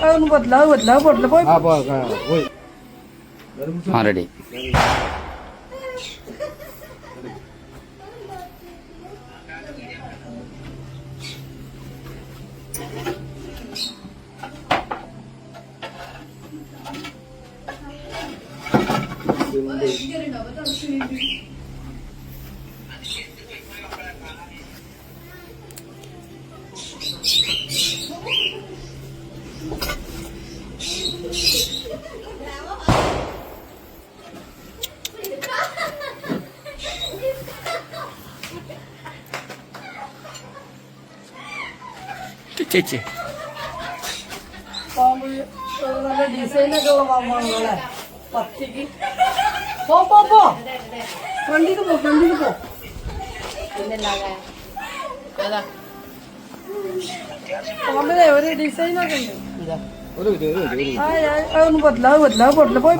അതൊന്നും പറ്റില്ല, അത് പറ്റില്ല, അത് പറ്റില്ല. പോയി റെഡി. ചേച്ചി പാമ്പ് നല്ല ഡിസൈനൊക്കെ ഉള്ള പാമ്പാണല്ലോ അല്ലേ? പച്ചക്ക് പോ പോ പോ ഫ്രണ്ടിക്ക് പോ, ഫ്രണ്ടിക്ക് പോ. പാമ്പിനെ ഒരു ഡിസൈനൊക്കെ ഉണ്ട്. അതൊന്നും പറ്റില്ല, അത് പറ്റില്ല, അത് പറ്റില്ല. പോയി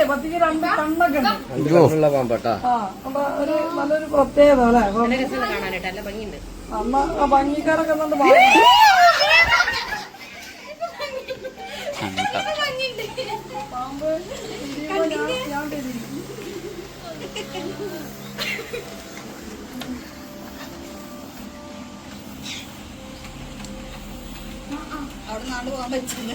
പത്തിക്ക് രണ്ട് കണ്ണൊക്കെ ഉണ്ട്. പാമ്പാട്ടാ. ഒരു നല്ലൊരു പ്രത്യേകത അല്ലേ? അമ്മ ഭംഗിക്കാരൊക്കെ എന്നിട്ട് പാമ്പ് ഞാൻ തിരിക്കും. അവിടെ നാട് പോകാൻ പറ്റില്ല.